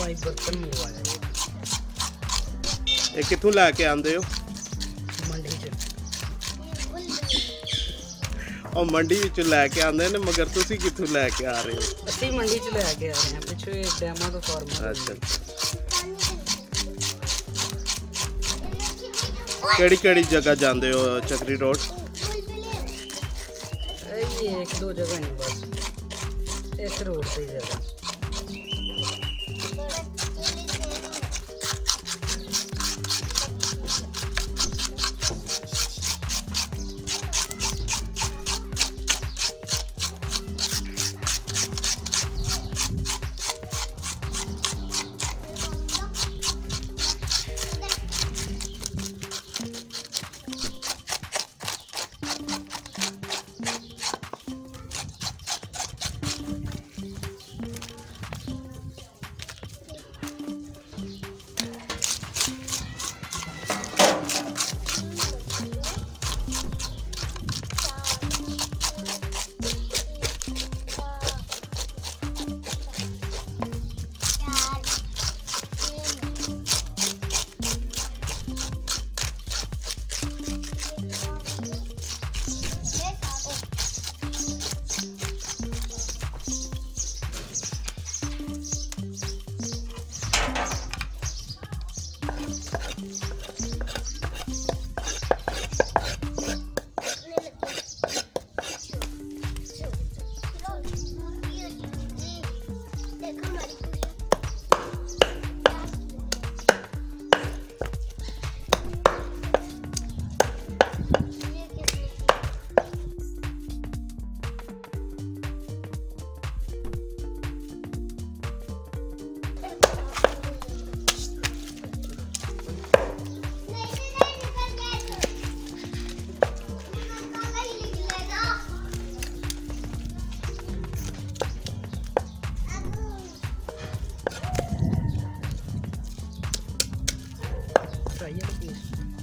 भाई बर्तन मंगवाया ये कित्थों लैके आंदे हो? मंडी च। और मंडी विचों लैके आंदे ने, मगर तुसी कित्थों लैके आ रहे हो? ਅਸੀਂ ਮੰਡੀ ਚ ਲੈ ਕੇ ਆ ਰਹੇ ਹਾਂ ਪਿੱਛੇ ਡੈਮਾਂ ਤੋਂ ਫਾਰਮਰ। अच्छा केड़ी केड़ी जगह जांदे हो चक्री रोड? ये एक दो जगह नहीं बस, इस रोड से जगह।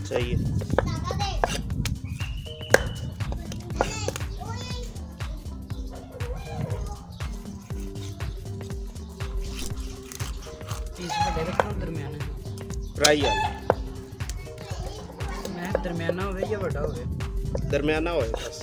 चाहिए फ्राई दरमियाना हो या बड़ा हो? दरमियाना हो बस।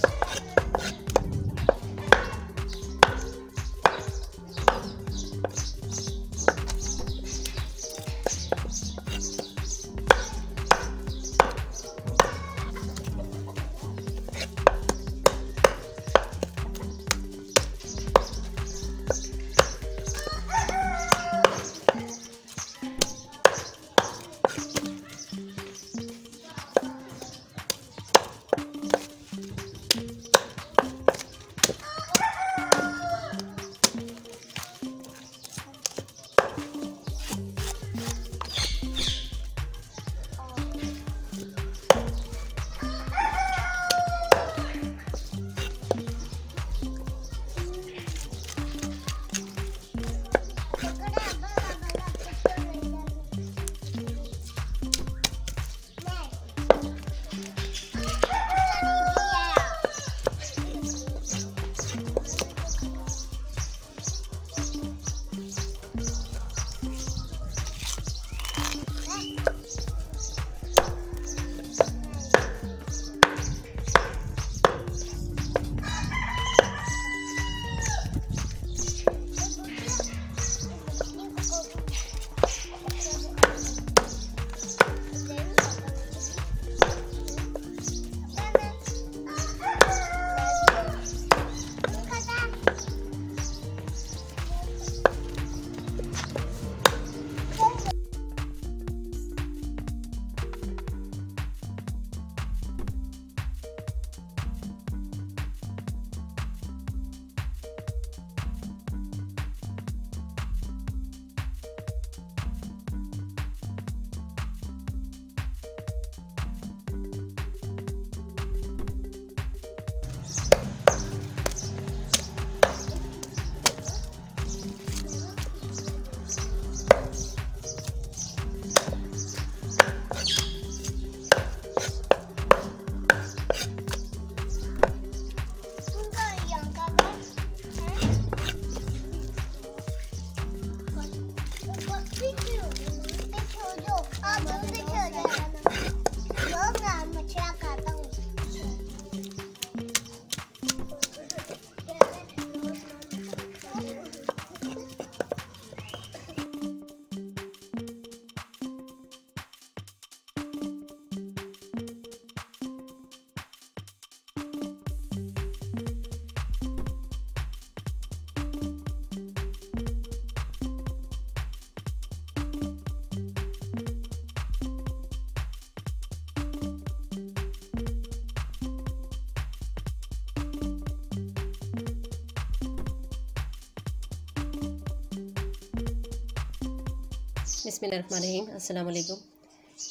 बिस्मिल्लाहिर्रहमानिर्रहीम। अस्सलाम वालेकुम।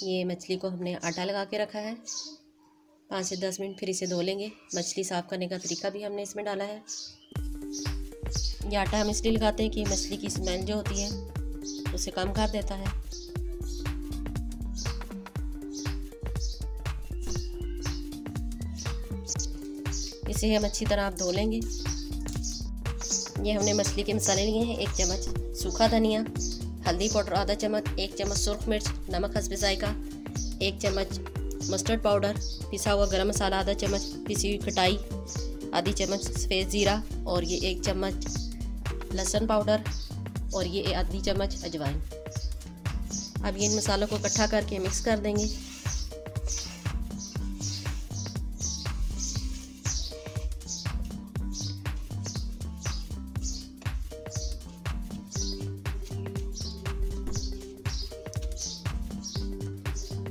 ये मछली को हमने आटा लगा के रखा है। 5 से 10 मिनट फिर इसे धो लेंगे। मछली साफ़ करने का तरीका भी हमने इसमें डाला है। ये आटा हम इसलिए लगाते हैं कि मछली की स्मेल जो होती है उसे कम कर देता है। इसे हम अच्छी तरह आप धो लेंगे। ये हमने मछली के मसाले लिए हैं। 1 चम्मच सूखा धनिया, हल्दी पाउडर आधा चम्मच, 1 चम्मच सुर्ख मिर्च, नमक हस्बे जायका, 1 चम्मच मस्टर्ड पाउडर, पिसा हुआ गरम मसाला आधा चम्मच, पिसी हुई खटाई आधी चम्मच, सफ़ेद ज़ीरा और ये 1 चम्मच लहसुन पाउडर और ये आधी चम्मच अजवाइन। अब ये इन मसालों को इकट्ठा करके मिक्स कर देंगे।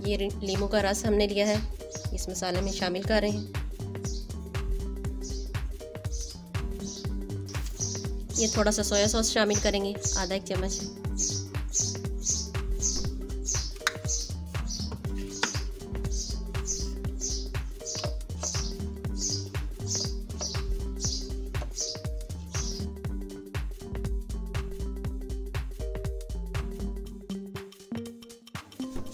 ये नींबू का रस हमने लिया है, इस मसाले में शामिल कर रहे हैं। ये थोड़ा सा सोया सॉस शामिल करेंगे, आधा 1 चम्मच।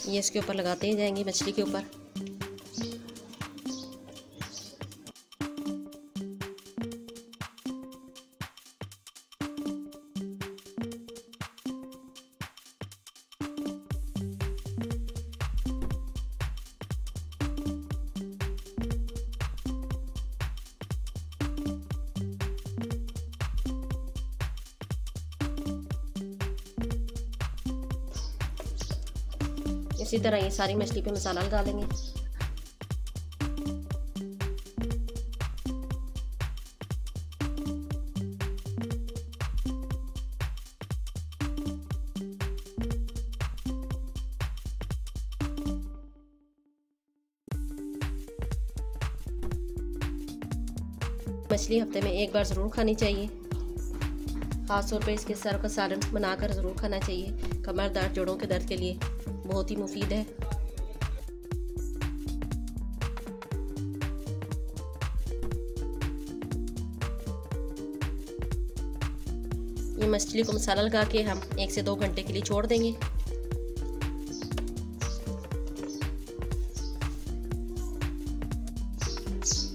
ये इसके ऊपर लगाते ही जाएंगे, मछली के ऊपर। इसी तरह ये सारी मछली पे मसाला लगा लेंगे। मछली हफ्ते में 1 बार ज़रूर खानी चाहिए। ख़ास तौर पे इसके सर का सालन बनाकर ज़रूर खाना चाहिए। कमर दर्द, जोड़ों के दर्द के लिए बहुत ही मुफीद है। ये मछली को मसाला लगा के हम 1 से 2 घंटे के लिए छोड़ देंगे।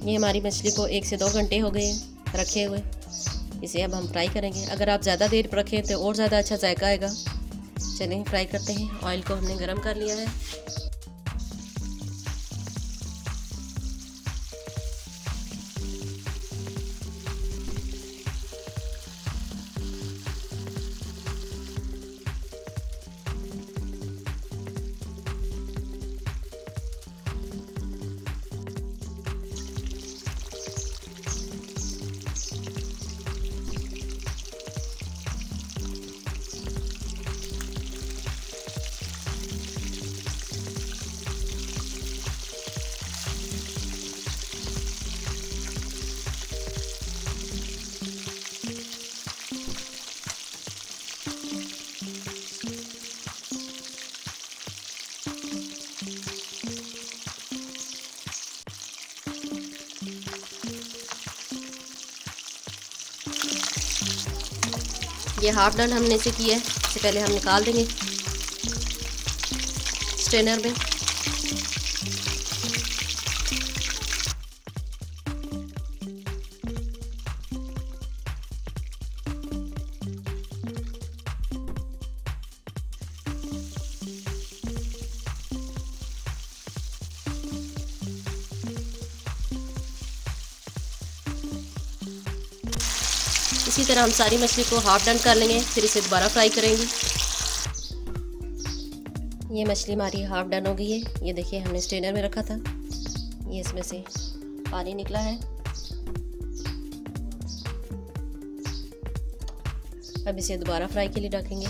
ये हमारी मछली को 1 से 2 घंटे हो गए रखे हुए। इसे अब हम फ्राई करेंगे। अगर आप ज़्यादा देर रखें तो और ज़्यादा अच्छा जायका आएगा। चलें फ्राई करते हैं। ऑयल को हमने गरम कर लिया है। ये हाफ डन हमने इसे किया है। इससे पहले हम निकाल देंगे स्ट्रेनर में। इसी तरह हम सारी मछली को हाफ डन कर लेंगे, फिर इसे दोबारा फ्राई करेंगे। ये मछली हमारी हाफ डन हो गई है। ये देखिए हमने स्ट्रेनर में रखा था, ये इसमें से पानी निकला है। अब इसे दोबारा फ्राई के लिए रखेंगे।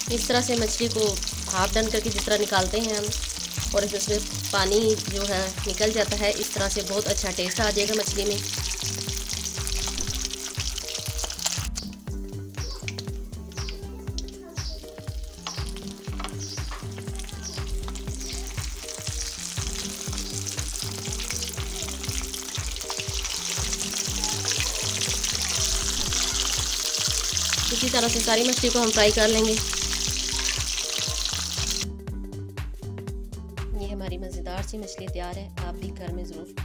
इस तरह से मछली को हाफ डन करके जिस तरह निकालते हैं हम, और इसमें पानी जो है निकल जाता है, इस तरह से बहुत अच्छा टेस्ट आ जाएगा मछली में। इसी तरह से सारी मछली को हम फ्राई कर लेंगे। ये हमारी मज़ेदार सी मछली तैयार है। आप भी घर में ज़रूर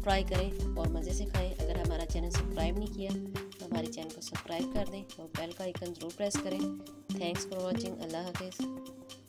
ट्राई करें और मज़े से खाएं। अगर हमारा चैनल सब्सक्राइब नहीं किया तो हमारे चैनल को सब्सक्राइब कर दें और बेल का आइकन ज़रूर प्रेस करें। Thanks for watching. अल्लाह हाफ़िज़।